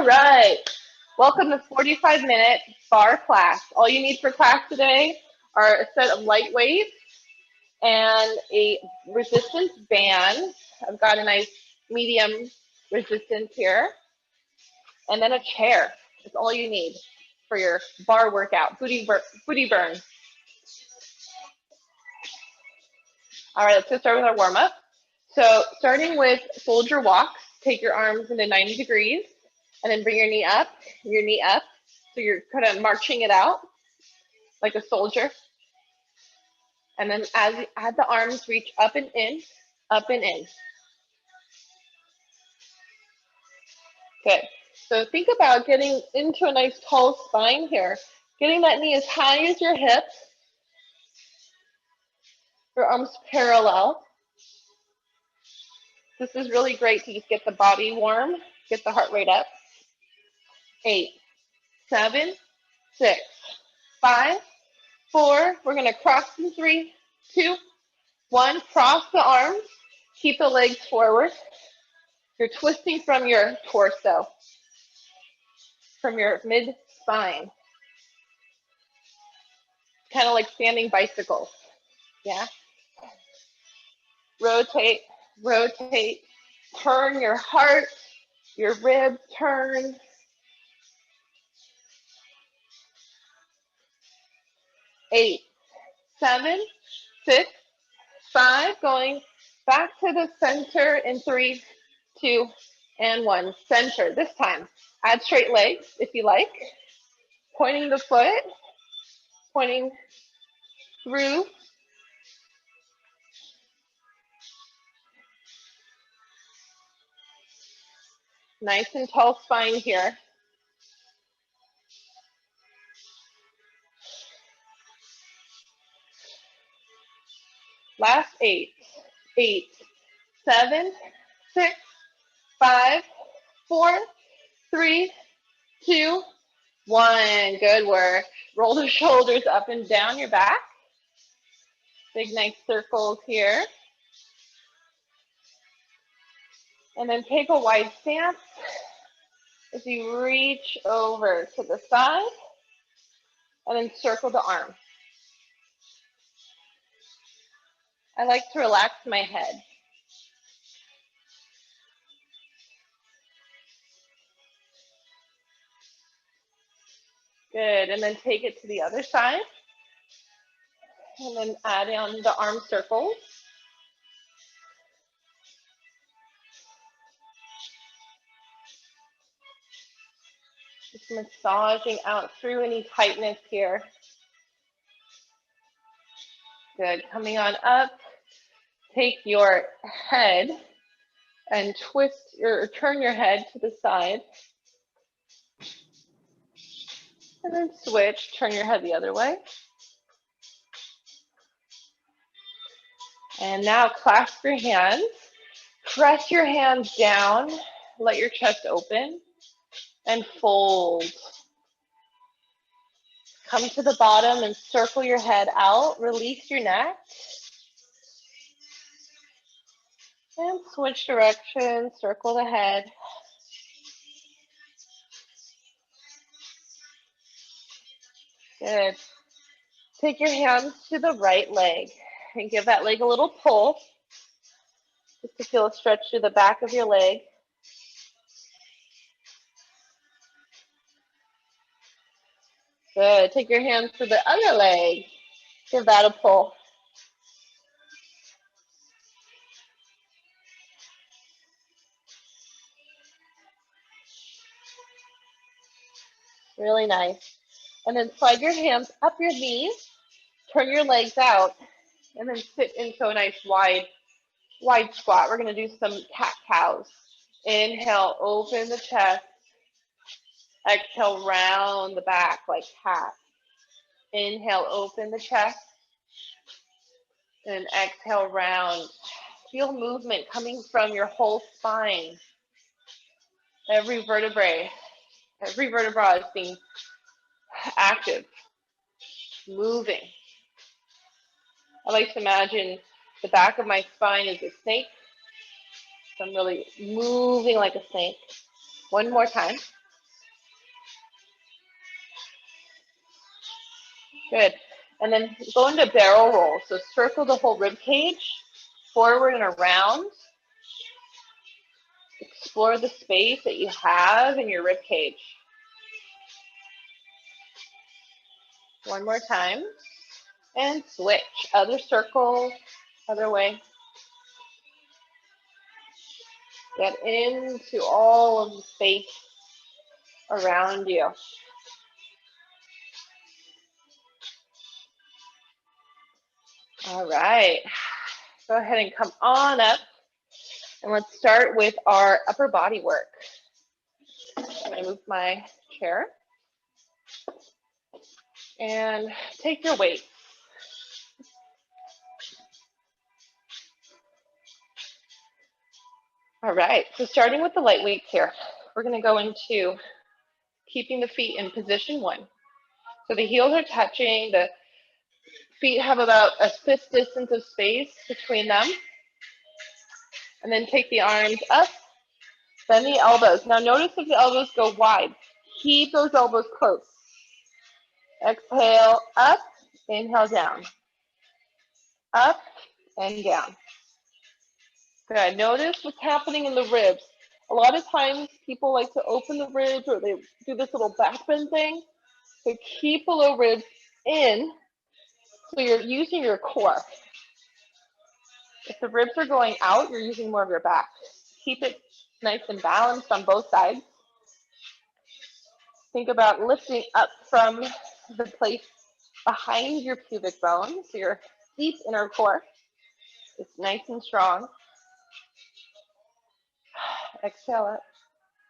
Right. Welcome to 45-minute bar class. All you need for class today are a set of light weights and a resistance band. I've got a nice medium resistance here, and then a chair. That's all you need for your bar workout, booty burn. All right, let's get started with our warm-up. So starting with soldier walks, take your arms into 90 degrees, and then bring your knee up. So you're kind of marching it out like a soldier. And then as the arms reach up and in, up and in. Good. So think about getting into a nice tall spine here. Getting that knee as high as your hip. Your arms parallel. This is really great to just get the body warm, get the heart rate up. 8, 7, 6, 5, 4. We're going to cross in 3, 2, 1. Cross the arms. Keep the legs forward. You're twisting from your torso, from your mid-spine. Kind of like standing bicycles. Yeah? Rotate, rotate. Turn your heart, your ribs turn. 8, 7, 6, 5. Going back to the center in 3, 2, and 1. Center this time. Add straight legs if you like. Pointing the foot, pointing through. Nice and tall spine here. Last 8, 8, 7, 6, 5, 4, 3, 2, 1. Good work. Roll the shoulders up and down your back. Big nice circles here. And then take a wide stance as you reach over to the side and then circle the arm. I like to relax my head. Good, and then take it to the other side. And then add in the arm circles. Just massaging out through any tightness here. Good, coming on up. Take your head and twist or turn your head to the side. And then switch, turn your head the other way. And now clasp your hands. Press your hands down. Let your chest open. And fold. Come to the bottom and circle your head out. Release your neck. And switch directions. Circle the head. Good. Take your hands to the right leg and give that leg a little pull. Just to feel a stretch through the back of your leg. Good. Take your hands to the other leg. Give that a pull. Really nice. And then slide your hands up your knees. Turn your legs out. And then sit into a nice wide squat. We're going to do some cat-cows. Inhale, open the chest. Exhale, round the back like cat. Inhale, open the chest. And exhale, round. Feel movement coming from your whole spine. Every vertebra is being active, moving. I like to imagine the back of my spine is a snake. So I'm really moving like a snake. One more time. Good. And then go into barrel roll. So circle the whole rib cage, forward and around. Explore the space that you have in your rib cage. One more time. And switch. Other circle, other way. Get into all of the space around you. All right. Go ahead and come on up. And let's start with our upper body work. I'm going to move my chair. And take your weight. All right, so starting with the light weights here, we're going to go into keeping the feet in position 1. So the heels are touching, the feet have about a fifth distance of space between them. And then take the arms up, bend the elbows. Now notice if the elbows go wide, keep those elbows close. Exhale, up, inhale, down. Up and down. Good. Notice what's happening in the ribs. A lot of times people like to open the ribs or they do this little back bend thing. So keep the low ribs in so you're using your core. If the ribs are going out, you're using more of your back. Keep it nice and balanced on both sides. Think about lifting up from the place behind your pubic bone, so your deep inner core is nice and strong. Exhale up,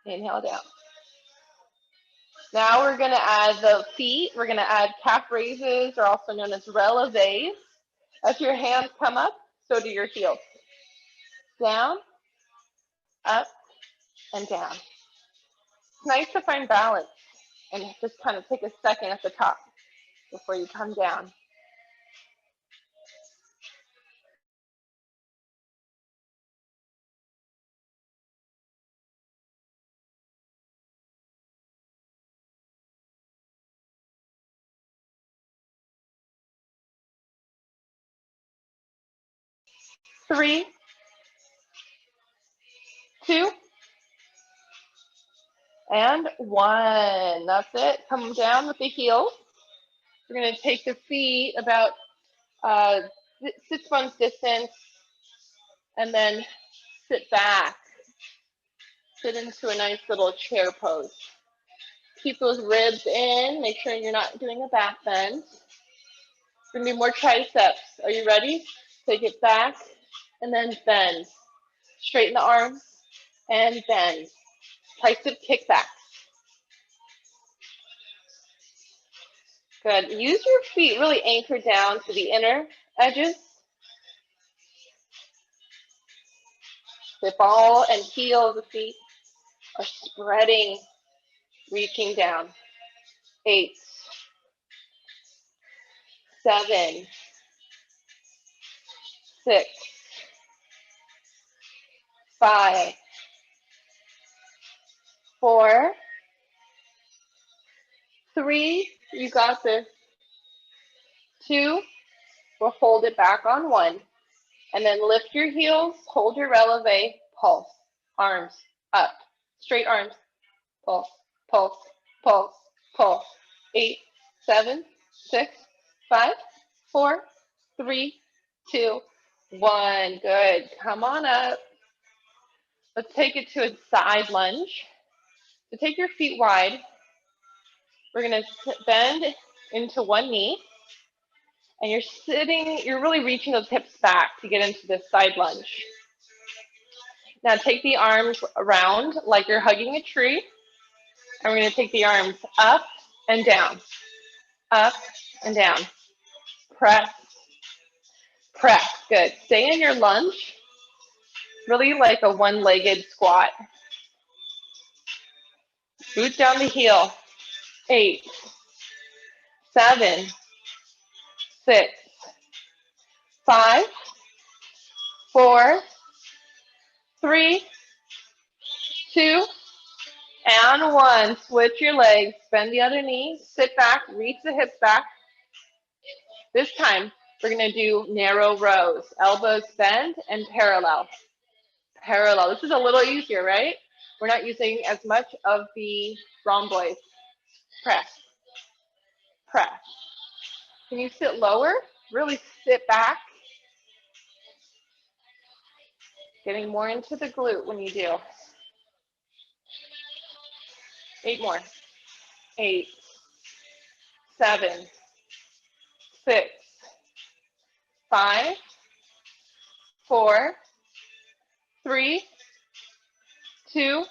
inhale down. Now we're going to add the feet. We're going to add calf raises, or also known as relevés. As your hands come up, so do your heels. Down, up, and down. It's nice to find balance and just kind of take a second at the top before you come down. Three, 2, and 1. That's it. Come down with the heels. We're going to take the feet about 6 months distance and then sit back. Sit into a nice little chair pose. Keep those ribs in. Make sure you're not doing a back bend. We're going to do more triceps. Are you ready? Take it back and then bend. Straighten the arms and bend. Tricep kickback. Good. Use your feet really anchored down to the inner edges. The ball and heel of the feet are spreading, reaching down. 8, 7, 6, 5, 4, 3, you got this. 2, we'll hold it back on 1. And then lift your heels, hold your releve, pulse. Arms up, straight arms, pulse, pulse, pulse, pulse. 8, 7, 6, 5, 4, 3, 2, 1. Good. Come on up. Let's take it to a side lunge. So take your feet wide. We're going to bend into one knee. And you're sitting, you're really reaching those hips back to get into this side lunge. Now take the arms around like you're hugging a tree. And we're going to take the arms up and down. Up and down. Press. Press. Good. Stay in your lunge. Really like a one-legged squat. Boot down the heel. 8, 7, 6, 5, 4, 3, 2, and 1. Switch your legs. Bend the other knee. Sit back. Reach the hips back. This time, we're going to do narrow rows. Elbows bend and parallel. Parallel. This is a little easier, right? We're not using as much of the rhomboids. Press. Press. Can you sit lower? Really sit back. Getting more into the glute when you do. 8 more. 8, 7, 6, 5, 4, 3, 2.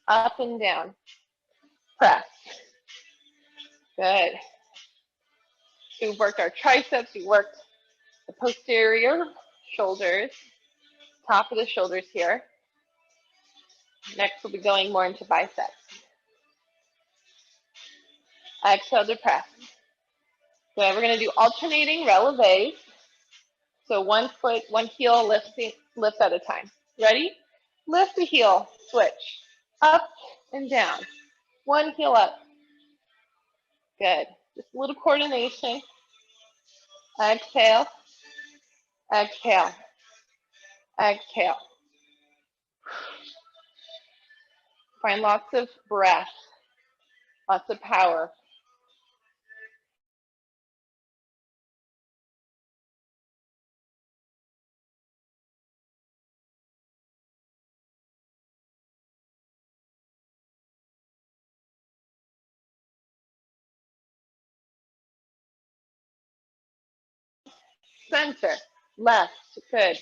Up and down. Press. Good. We worked our triceps. We worked the posterior shoulders, top of the shoulders here. Next, we'll be going more into biceps. Exhale to press. Good. We're going to do alternating releves. So one foot, one heel lift at a time. Ready? Lift the heel, switch. Up and down. One heel up. Good. Just a little coordination. Exhale. Exhale. Exhale. Find lots of breath. Lots of power. Center. Left. Good.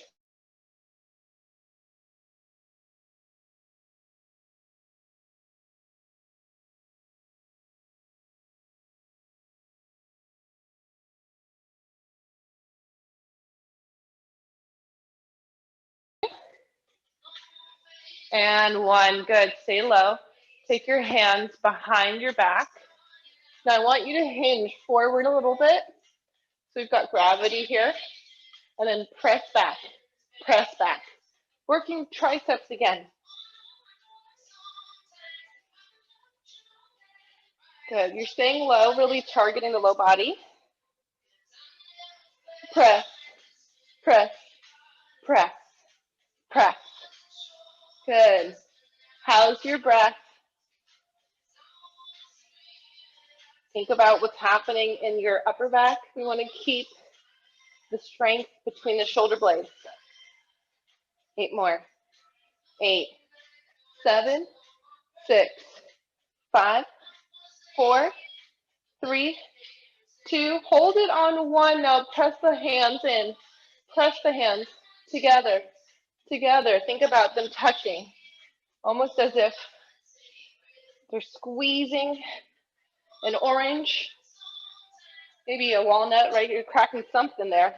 And 1. Good. Stay low. Take your hands behind your back. Now I want you to hinge forward a little bit. So we've got gravity here. And then press back. Press back. Working triceps again. Good. You're staying low, really targeting the low body. Press. Press. Press. Press. Good. How's your breath? Think about what's happening in your upper back. We want to keep the strength between the shoulder blades. 8 more. 8, 7, 6, 5, 4, 3, 2. Hold it on 1. Now press the hands in. Press the hands together. Together. Think about them touching. Almost as if they're squeezing an orange, maybe a walnut, right? You're cracking something there.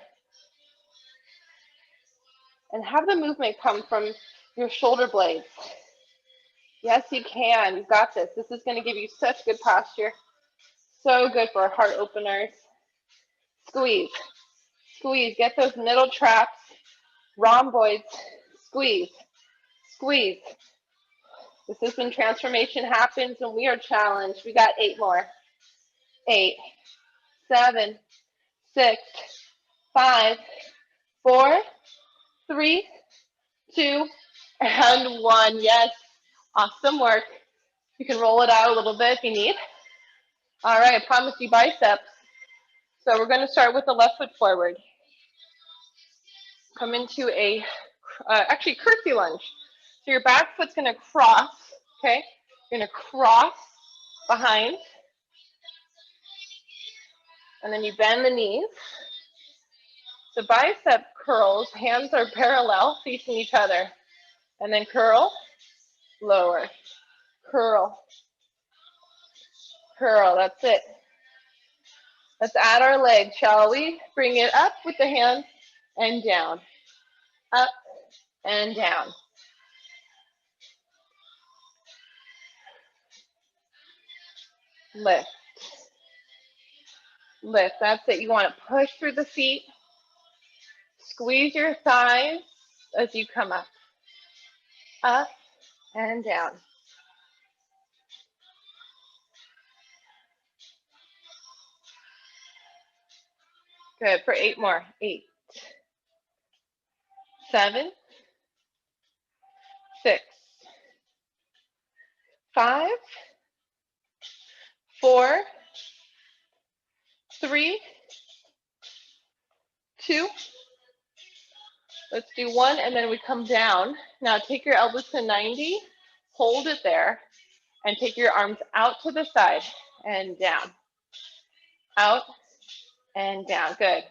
And have the movement come from your shoulder blades. Yes, you can. You've got this. This is going to give you such good posture. So good for our heart openers. Squeeze. Squeeze. Get those middle traps, rhomboids. Squeeze. Squeeze. This is when transformation happens when we are challenged. We got 8 more. 8, 7, 6, 5, 4, 3, 2, and 1. Yes. Awesome work. You can roll it out a little bit if you need. All right, I promised you biceps. So we're going to start with the left foot forward. Come into a, actually curtsy lunge. So your back foot's going to cross, okay? You're going to cross behind. And then you bend the knees. So bicep curls, hands are parallel, facing each other. And then curl, lower, curl, curl. That's it. Let's add our leg, shall we? Bring it up with the hands and down. Up and down. Lift. lift. That's it. You want to push through the feet. Squeeze your thighs as you come up and down. Good, for 8 more. 8, 7, 6, 5, 4, 3, 2. Let's do 1, and then we come down. Now take your elbows to 90, hold it there, and take your arms out to the side and down. Out and down. Good.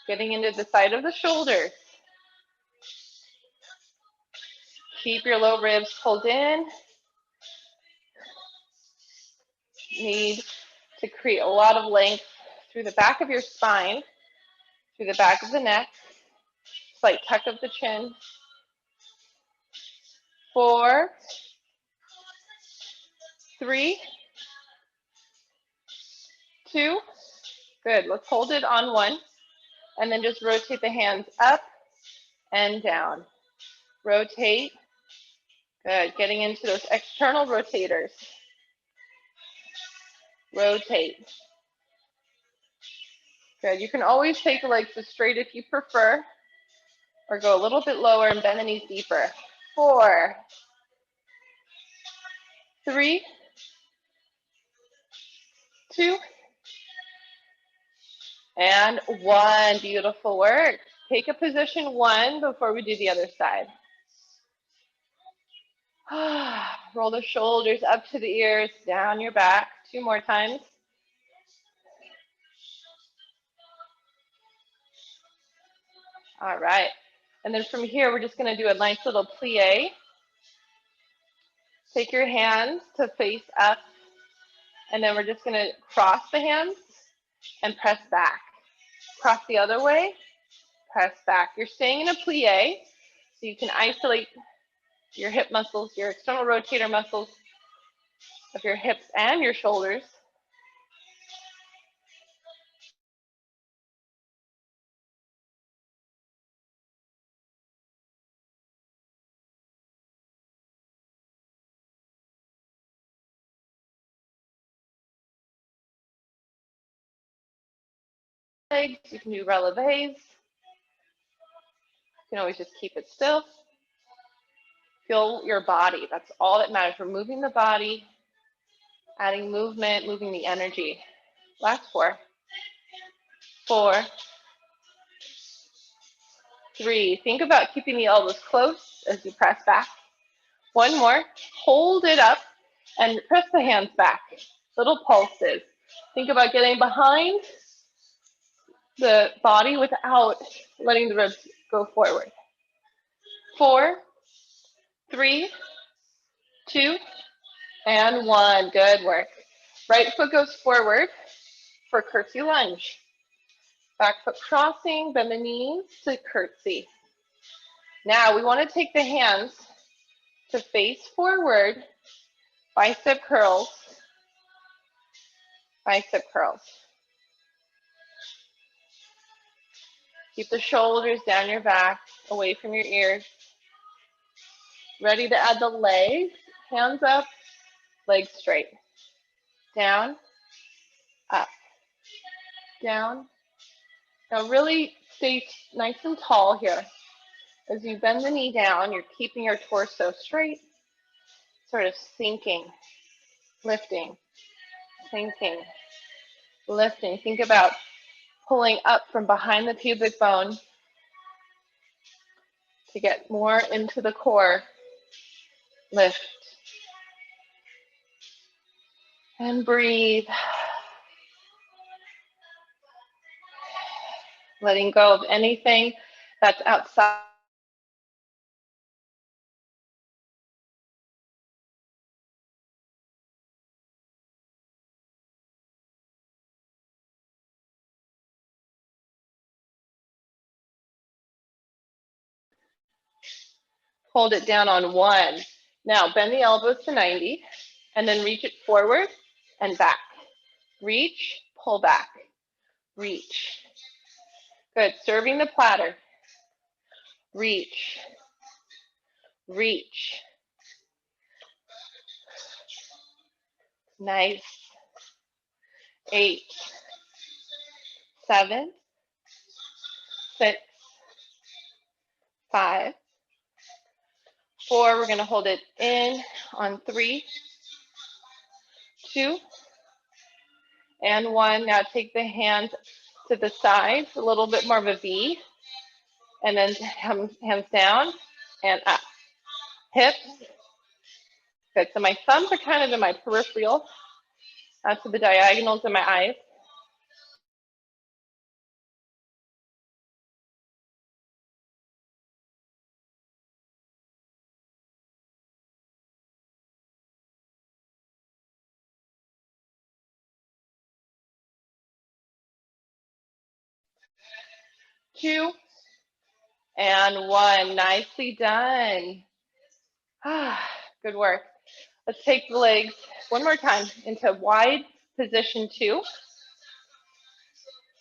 Getting into the side of the shoulders. Keep your low ribs pulled in. Need to create a lot of length through the back of your spine, through the back of the neck, slight tuck of the chin. 4, 3, 2. Good. Let's hold it on 1, and then just rotate the hands up and down. Rotate. Good. Getting into those external rotators. Rotate. Good. You can always take the legs to straight if you prefer, or go a little bit lower and bend the knees deeper. 4, 3, 2, and 1. Beautiful work. Take a position 1 before we do the other side. Roll the shoulders up to the ears, down your back. 2 more times. All right. And then from here, we're just going to do a nice little plie. Take your hands to face up, and then we're just going to cross the hands and press back. Cross the other way, press back. You're staying in a plie, so you can isolate your hip muscles, your external rotator muscles of your hips and your shoulders. Legs, you can do relevés. You can always just keep it still. Feel your body. That's all that matters. We're moving the body, adding movement, moving the energy. Last 4, 4, 3. Think about keeping the elbows close as you press back. 1 more. Hold it up and press the hands back. Little pulses. Think about getting behind the body without letting the ribs go forward. 4, 3, 2, and 1. Good work. Right foot goes forward for curtsy lunge. Back foot crossing, bend the knees to curtsy. Now we want to take the hands to face forward, bicep curls, bicep curls. Keep the shoulders down your back, away from your ears. Ready to add the legs, hands up, legs straight. Down, up, down. Now really stay nice and tall here. As you bend the knee down, you're keeping your torso straight, sort of sinking, lifting, sinking, lifting. Think about pulling up from behind the pubic bone to get more into the core. Lift. And breathe. Letting go of anything that's outside. Hold it down on 1. Now bend the elbows to 90 and then reach it forward and back. reach, pull back, reach. Good, serving the platter. Reach, reach. Nice. 8, 7, 6, 5, 4. We're going to hold it in on 3, 2, and 1. Now take the hands to the sides, a little bit more of a V, and then hands down and up. Hips. Good. So my thumbs are kind of in my peripheral, to the diagonals in my eyes. Two and 1. Nicely done. Good work. Let's take the legs one more time into wide position 2.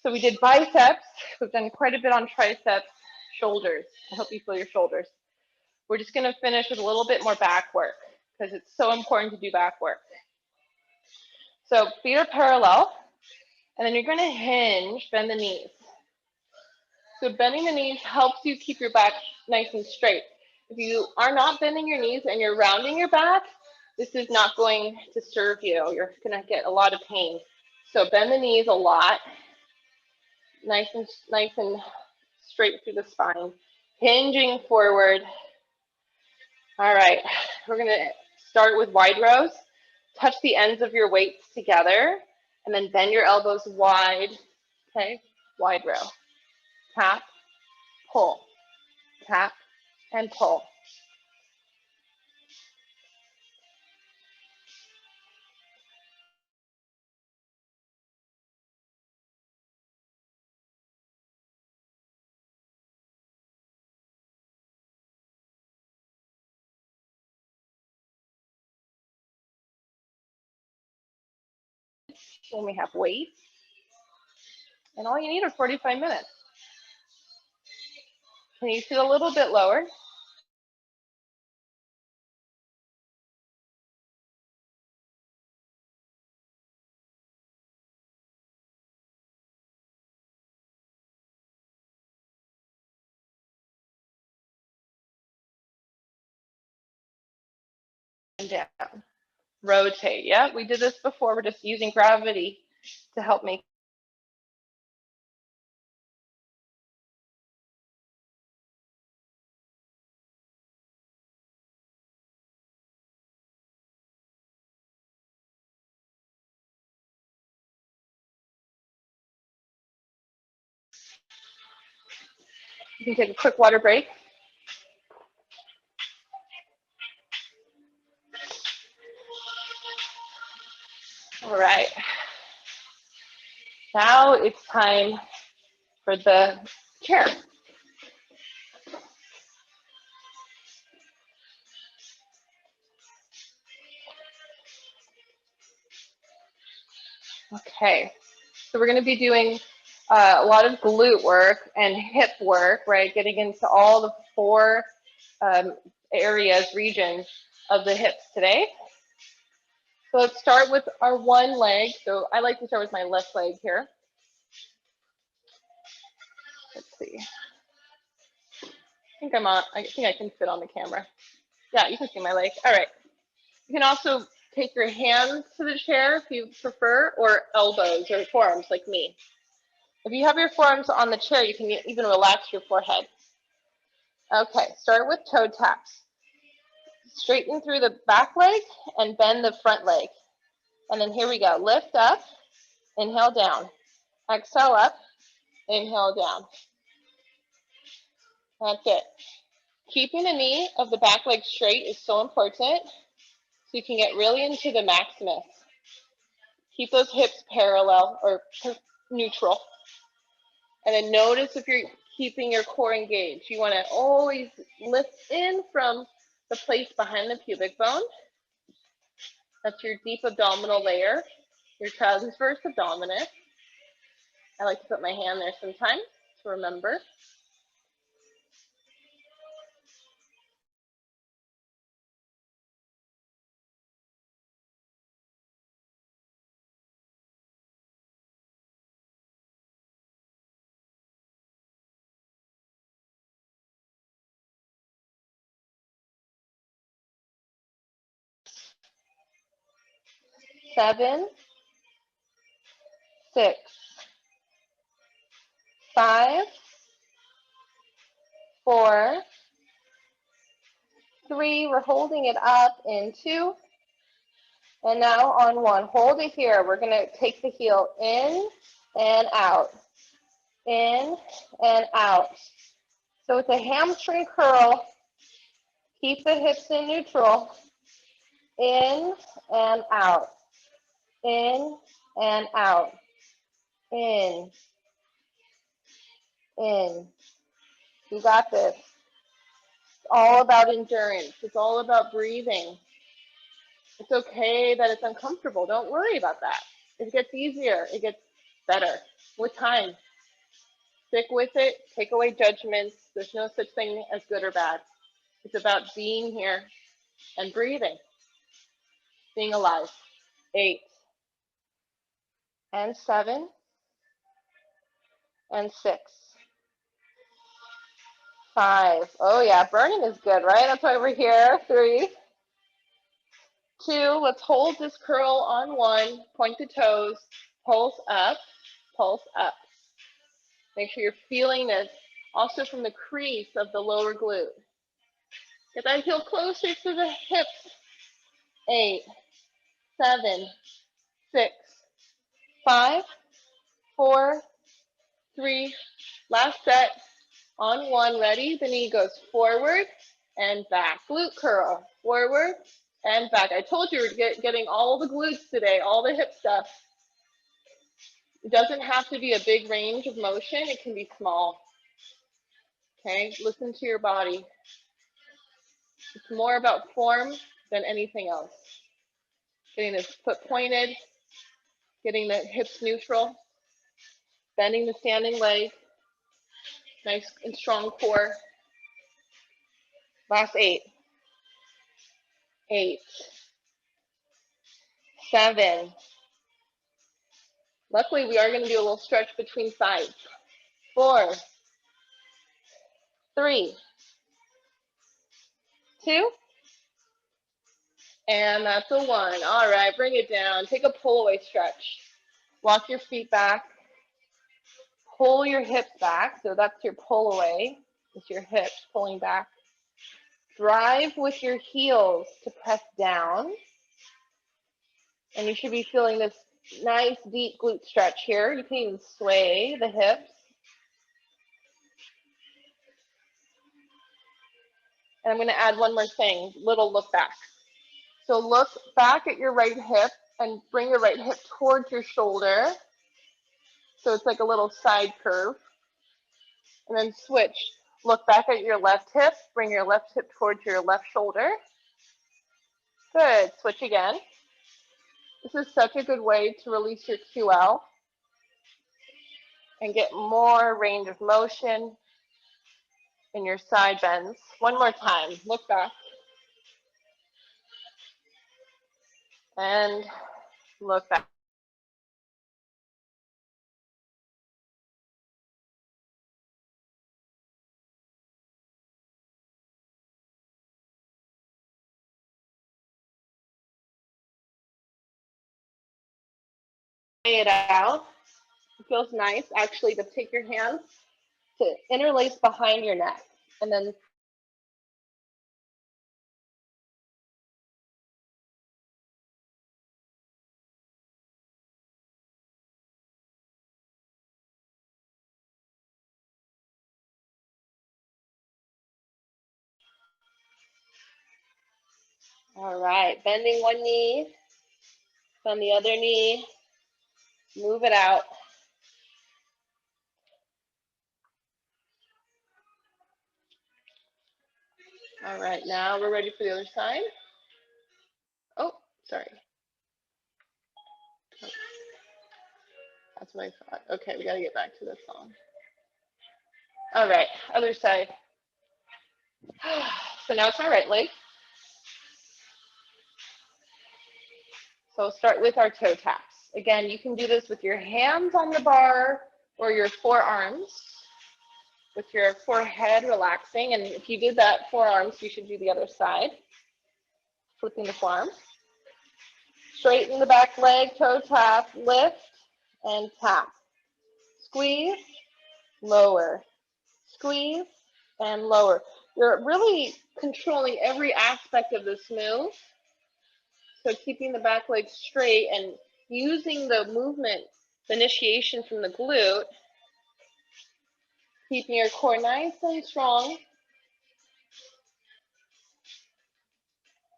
So we did biceps. We've done quite a bit on triceps, shoulders. I hope you feel your shoulders. We're just going to finish with a little bit more back work because it's so important to do back work. So feet are parallel, and then you're going to hinge, bend the knees. So bending the knees helps you keep your back nice and straight. If you are not bending your knees and you're rounding your back, this is not going to serve you. You're going to get a lot of pain. So bend the knees a lot, nice and straight through the spine, hinging forward. All right, we're going to start with wide rows. Touch the ends of your weights together, and then bend your elbows wide. Okay, wide row. Tap, pull, tap, and pull. When we have weights, and all you need are 45 minutes. Can you sit a little bit lower? And down. Rotate. Yeah, we did this before. We're just using gravity to help make. You can take a quick water break. All right. Now it's time for the chair. Okay, so we're going to be doing a lot of glute work and hip work, right? Getting into all the 4 areas, regions of the hips today. So let's start with our one leg. So I like to start with my left leg here. Let's see. I think I can fit on the camera. Yeah, you can see my leg. All right. You can also take your hands to the chair if you prefer, or elbows or forearms like me. If you have your forearms on the chair, you can even relax your forehead. Okay, start with toe taps. Straighten through the back leg and bend the front leg. And then here we go. Lift up, inhale down. Exhale up, inhale down. That's it. Keeping the knee of the back leg straight is so important so you can get really into the maximus. Keep those hips parallel or neutral. And then notice if you're keeping your core engaged. You want to always lift in from the place behind the pubic bone. That's your deep abdominal layer. your child's first abdominis. I like to put my hand there sometimes to remember. Seven, 6, 5, 4, 3. We're holding it up in 2. And now on 1. Hold it here. We're going to take the heel in and out. In and out. So it's a hamstring curl. Keep the hips in neutral. In and out. In and out. In. In. You got this. It's all about endurance. It's all about breathing. It's okay that it's uncomfortable. Don't worry about that. It gets easier. It gets better with time. Stick with it. Take away judgments. There's no such thing as good or bad. It's about being here and breathing. Being alive. 8 and 7 and 6. 5. Oh yeah, burning is good, right? That's why we're here. 3, 2. Let's hold this curl on 1. Point the toes. Pulse up. Pulse up. Make sure you're feeling this also from the crease of the lower glute. Get that heel closer to the hips. 8, 7, 6, 5, 4, 3. Last set on 1. Ready? The knee goes forward and back. Glute curl. Forward and back. I told you we're getting all the glutes today, all the hip stuff. It doesn't have to be a big range of motion. It can be small. Okay? Listen to your body. It's more about form than anything else. Getting the foot pointed, getting the hips neutral, bending the standing leg, nice and strong core. Last 8. 8, 7. Luckily, we are going to do a little stretch between sides. 4, 3, 2, and that's a 1. All right, bring it down. Take a pull away stretch. Walk your feet back. Pull your hips back. So that's your pull away. It's your hips pulling back. Drive with your heels to press down. And you should be feeling this nice deep glute stretch here. You can even sway the hips. And I'm going to add one more thing, little look back. So look back at your right hip and bring your right hip towards your shoulder. So it's like a little side curve. And then switch. Look back at your left hip. Bring your left hip towards your left shoulder. Good. Switch again. This is such a good way to release your QL and get more range of motion in your side bends. One more time. Look back. And look back. Lay it out. It feels nice actually to take your hands to interlace behind your neck and then all right, bending one knee, on the other knee, move it out. All right, now we're ready for the other side. Oh, sorry. That's what I thought. Okay, we got to get back to this song. All right, other side. So now it's my right leg. So we'll start with our toe taps. Again, you can do this with your hands on the bar or your forearms, with your forehead relaxing. And if you did that forearms, you should do the other side, flipping the forearms. Straighten the back leg, toe tap, lift, and tap. Squeeze, lower, squeeze, and lower. You're really controlling every aspect of this move. So keeping the back leg straight and using the movement, the initiation from the glute, keeping your core nice and strong.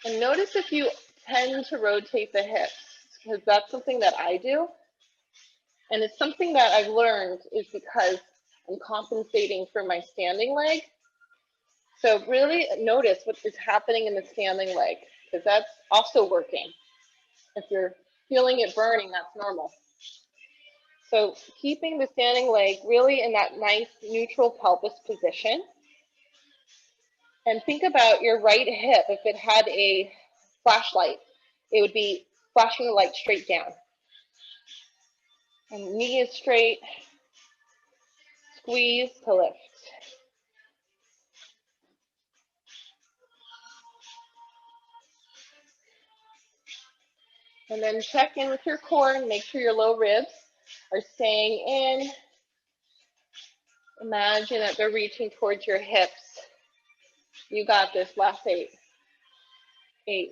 And notice if you tend to rotate the hips, because that's something that I do. And it's something that I've learned is because I'm compensating for my standing leg. So really notice what is happening in the standing leg, because that's also working. If you're feeling it burning, that's normal. So keeping the standing leg really in that nice neutral pelvis position. And think about your right hip. If it had a flashlight, it would be flashing the light straight down. And knee is straight, squeeze to lift. And then check in with your core and make sure your low ribs are staying in. Imagine that they're reaching towards your hips. You got this. Last 8. 8.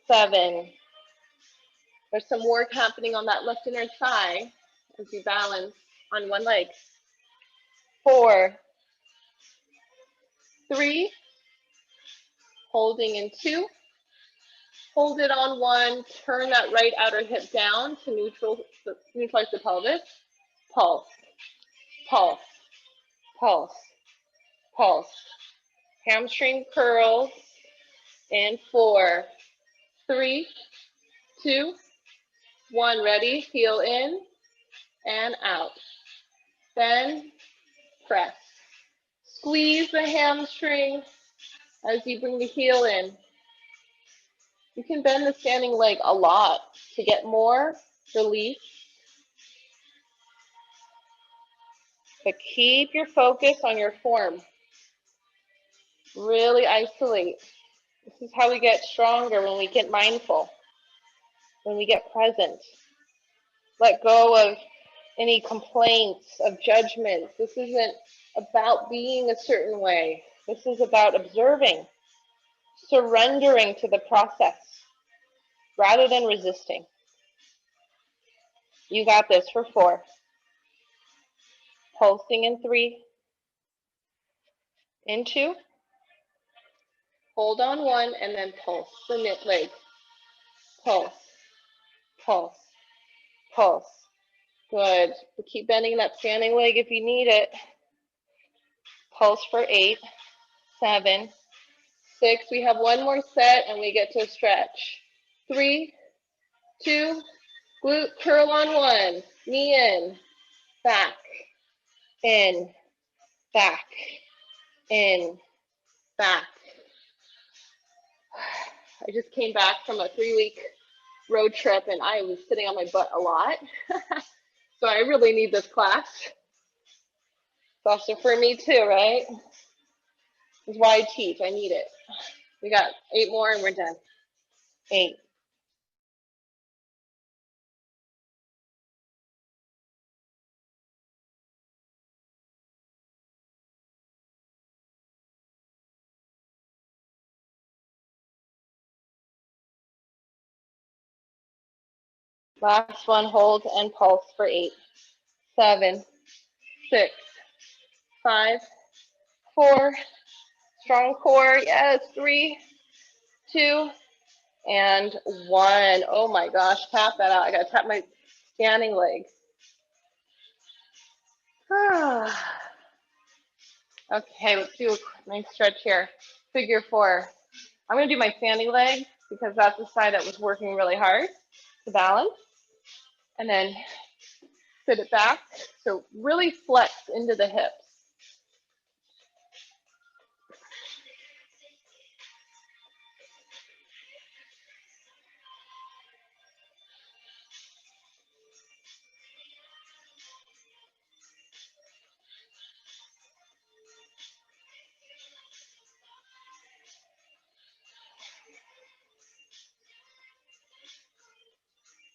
7. There's some work happening on that left inner thigh as you balance on one leg. 4. 3. Holding in 2. Hold it on 1. Turn that right outer hip down to neutralize the pelvis. Pulse, pulse, pulse, pulse. Hamstring curls in 4, 3, 2, 1. Ready? Heel in and out. Then press. Squeeze the hamstring as you bring the heel in. You can bend the standing leg a lot to get more relief. But keep your focus on your form. Really isolate. This is how we get stronger, when we get mindful, when we get present. Let go of any complaints, of judgments. This isn't about being a certain way. This is about observing, surrendering to the process rather than resisting. You got this for 4. Pulsing in 3. In 2. Hold on 1 and then pulse the knit leg. Pulse, pulse, pulse. Good. Keep bending that standing leg if you need it. Pulse for 8, 7, 6. We have one more set and we get to stretch. 3, 2, glute curl on 1. Knee in, back, in, back, in, back. I just came back from a 3-week road trip and I was sitting on my butt a lot. So I really need this class. It's also for me too, right? That's why I teach. I need it. We got 8 more and we're done. 8. Last one, hold and pulse for 8, 7, 6, 5, 4. Strong core, yes, 3, 2, and 1. Oh my gosh, tap that out. I gotta tap my standing leg. Okay, let's do a nice stretch here. Figure 4. I'm gonna do my standing leg because that's the side that was working really hard to balance. And then sit it back. So really flex into the hips.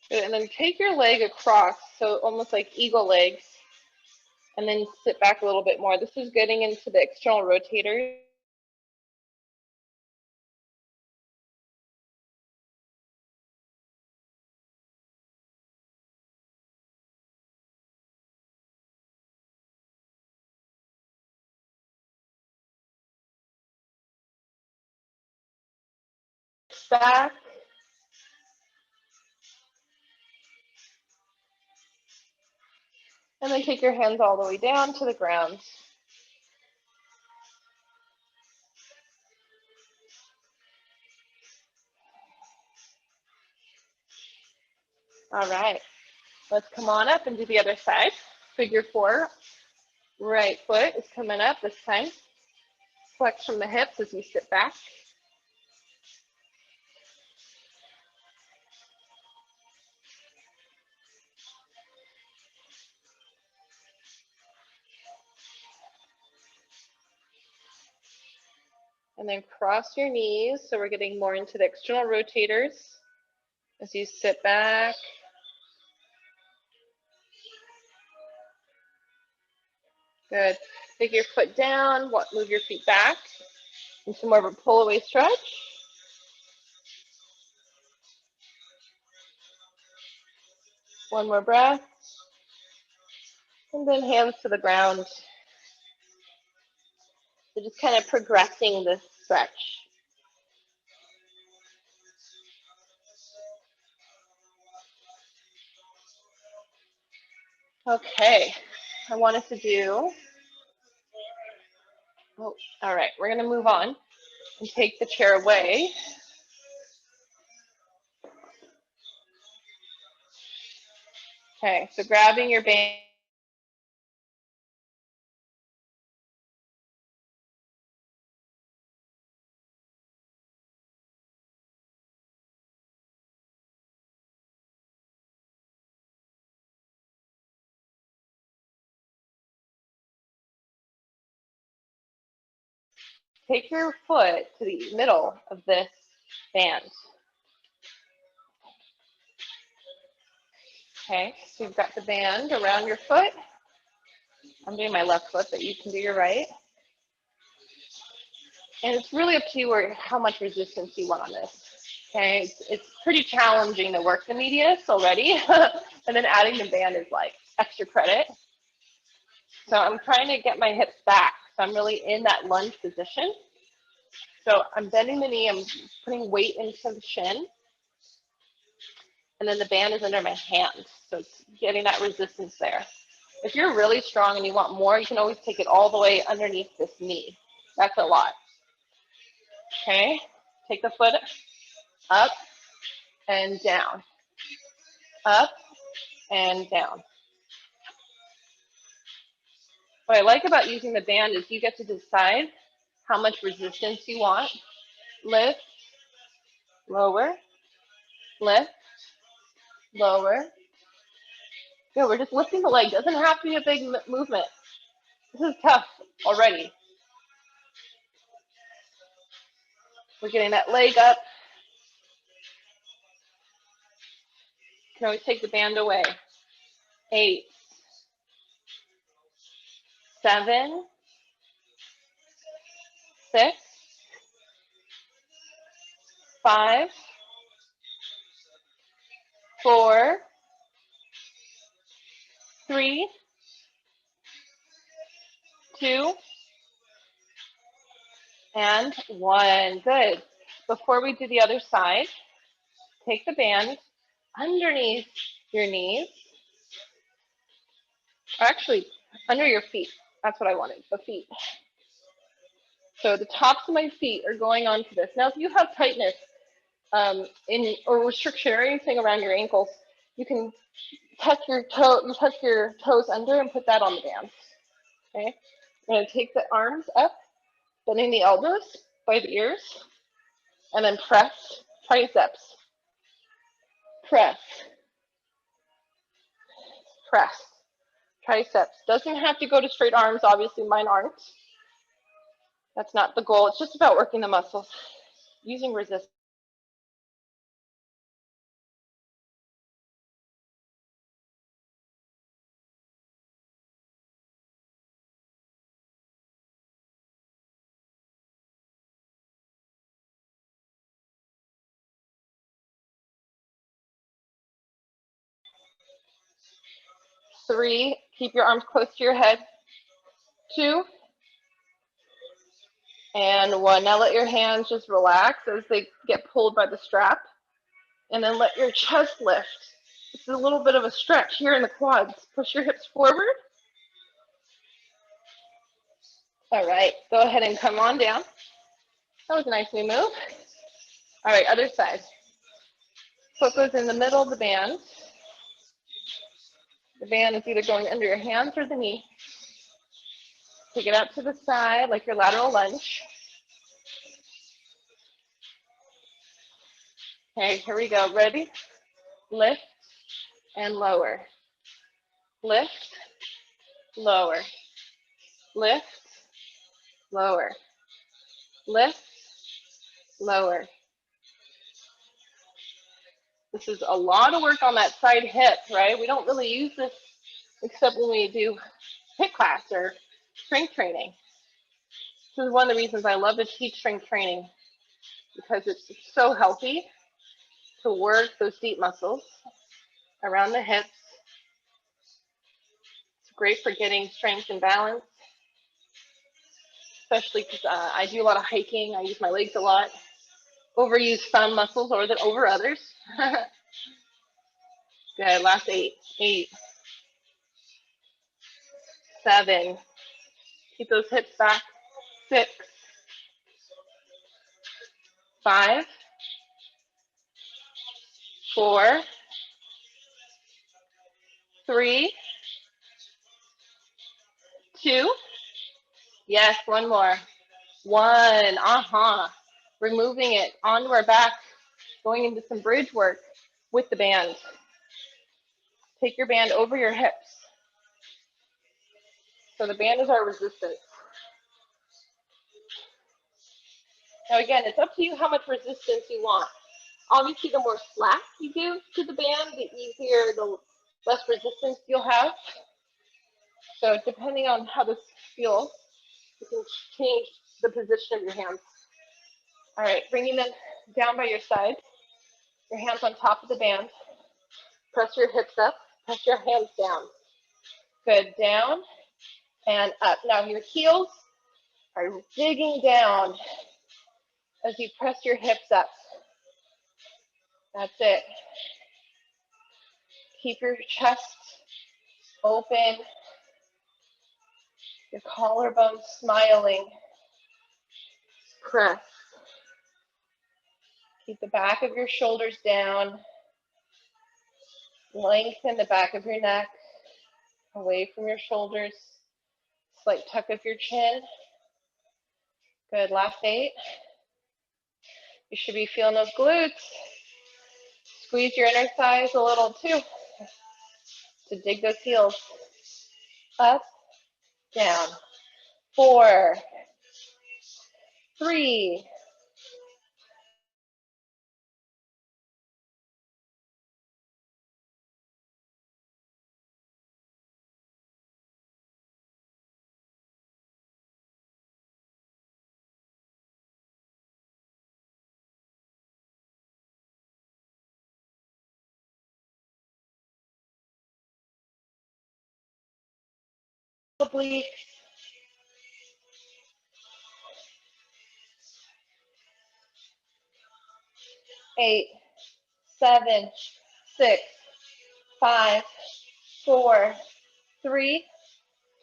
And then take your leg across, so almost like eagle legs, and then sit back a little bit more. This is getting into the external rotators. Back. And then take your hands all the way down to the ground. All right, let's come on up and do the other side. Figure 4, right foot is coming up this time. Flex from the hips as you sit back. And then cross your knees, so we're getting more into the external rotators as you sit back. Good. Take your foot down, move your feet back into more of a pull-away stretch. One more breath. And then hands to the ground. So just kind of progressing this stretch. Okay, I want us to do, all right, we're going to move on and take the chair away. Okay, so grabbing your band. Take your foot to the middle of this band. Okay, so you've got the band around your foot. I'm doing my left foot, but you can do your right. And it's really up to you how much resistance you want on this. Okay, it's pretty challenging to work the medius already, and then adding the band is like extra credit. So I'm trying to get my hips back. So I'm really in that lunge position. So I'm bending the knee, I'm putting weight into the shin, and then the band is under my hand. So it's getting that resistance there. If you're really strong and you want more, you can always take it all the way underneath this knee. That's a lot. Okay, take the foot up and down, up and down. What I like about using the band is you get to decide how much resistance you want. Lift, lower, lift, lower. Good, we're just lifting the leg. Doesn't have to be a big movement. This is tough already. We're getting that leg up. You can always take the band away. 8, 7, 6, 5, 4, 3, 2, and 1. Good. Before we do the other side, take the band underneath your knees. Or actually, under your feet. That's what I wanted, the feet. So the tops of my feet are going onto this. Now, if you have tightness or restriction or anything around your ankles, You can tuck your toes under and put that on the band. Okay. I'm going to take the arms up, bending the elbows by the ears, and then press triceps. Press. Press. Triceps. Doesn't have to go to straight arms. Obviously, mine aren't. That's not the goal. It's just about working the muscles, using resistance. Three, keep your arms close to your head. Two, and one. Now let your hands just relax as they get pulled by the strap. And then let your chest lift. This is a little bit of a stretch here in the quads. Push your hips forward. All right, go ahead and come on down. That was a nice new move. All right, other side. Foot goes in the middle of the band. The band is either going under your hands or the knee. Take it out to the side like your lateral lunge. Okay, here we go. Ready? Lift and lower. Lift, lower. Lift, lower. Lift, lower. This is a lot of work on that side hip, right? We don't really use this except when we do HIIT class or strength training. This is one of the reasons I love to teach strength training, because it's so healthy to work those deep muscles around the hips. It's great for getting strength and balance, especially because I do a lot of hiking. I use my legs a lot. Overuse some muscles over others. Good, last 8. 8, 7. Keep those hips back. 6, 5, 4, 3, 2. Yes, one more. 1. Removing it onto our back, going into some bridge work with the band. Take your band over your hips. So the band is our resistance. Now again, it's up to you how much resistance you want. Obviously, the more slack you give to the band, the easier, the less resistance you'll have. So depending on how this feels, you can change the position of your hands. All right, bringing them down by your side. Your hands on top of the band. Press your hips up. Press your hands down. Good, down and up. Now your heels are digging down as you press your hips up. That's it. Keep your chest open, your collarbone smiling. Press. Keep the back of your shoulders down. Lengthen the back of your neck away from your shoulders. Slight tuck of your chin. Good, last 8. You should be feeling those glutes. Squeeze your inner thighs a little too to dig those heels. Up, down. 4, 3, obliques. 8, 7, 6, 5, 4, 3,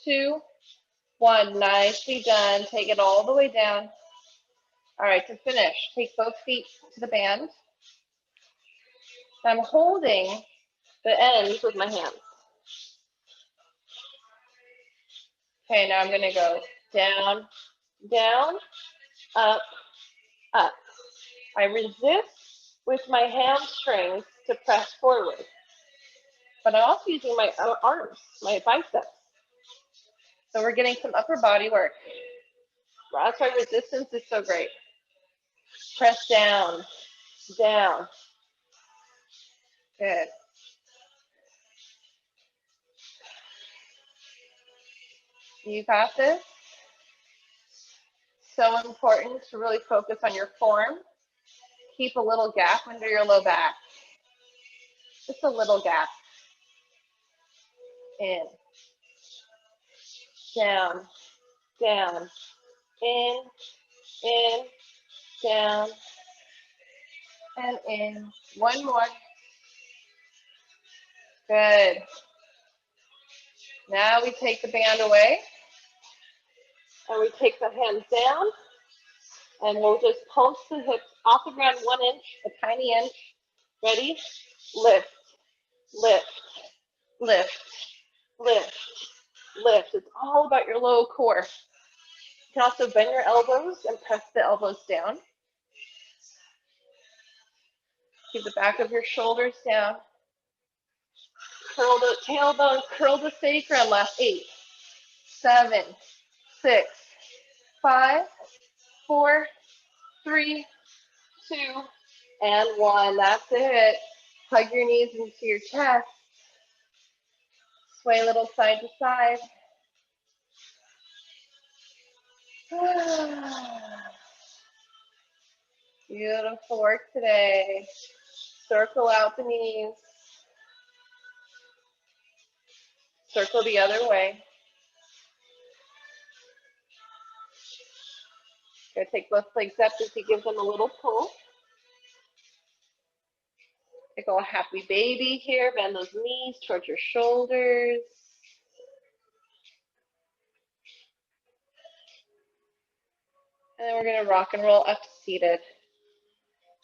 2, 1. Nicely done. Take it all the way down. All right, to finish, take both feet to the band. I'm holding the ends with my hands. Okay, now I'm going to go down, down, up, up. I resist with my hamstrings to press forward, but I'm also using my arms, my biceps. So we're getting some upper body work. That's why resistance is so great. Press down, down. Good. You got this. So important to really focus on your form. Keep a little gap under your low back. Just a little gap. In, down, down, in, down, and in. One more. Good. Now we take the band away, and we take the hands down, and we'll just pulse the hips off the ground 1 inch, a tiny inch. Ready? Lift, lift, lift, lift, lift. It's all about your low core. You can also bend your elbows and press the elbows down. Keep the back of your shoulders down. Curl the tailbone, curl the sacrum. Last 8, 7, 6, 5, 4, 3, 2, and 1. That's it. Hug your knees into your chest. Sway a little side to side. Beautiful work today. Circle out the knees. Circle the other way. Gonna take both legs up as you give them a little pull. Take a happy baby here. Bend those knees towards your shoulders. And then we're gonna rock and roll up seated.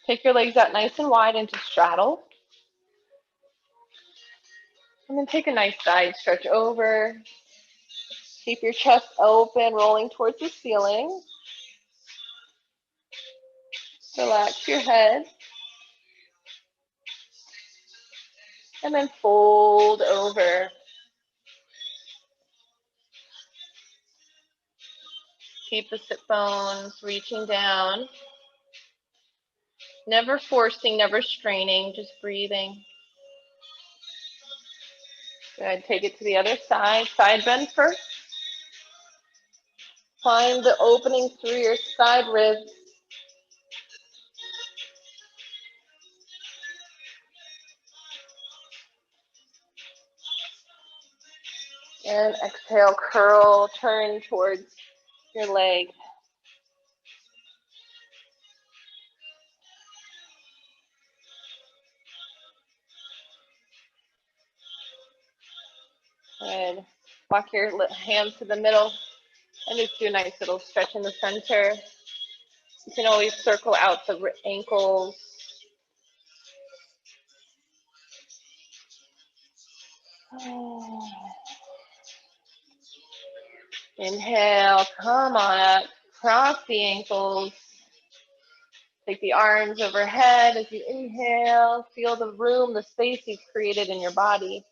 Take your legs out nice and wide into straddle. And then take a nice side stretch over. Keep your chest open, rolling towards the ceiling. Relax your head. And then fold over. Keep the sit bones reaching down. Never forcing, never straining, just breathing. Good. Take it to the other side. Side bend first. Find the opening through your side ribs. And exhale, curl, turn towards your leg. Good. Walk your hands to the middle and just do a nice little stretch in the center. You can always circle out the ankles. Inhale, come on up, cross the ankles. Take the arms overhead as you inhale. Feel the room, the space you've created in your body.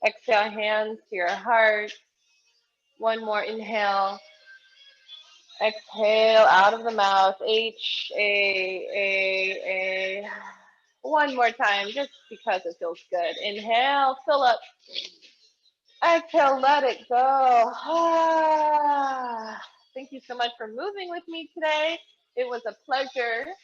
Exhale, hands to your heart. One more inhale. Exhale out of the mouth. H-A-A-A. One more time, just because it feels good. Inhale, fill up. Exhale, let it go. Thank you so much for moving with me today. It was a pleasure.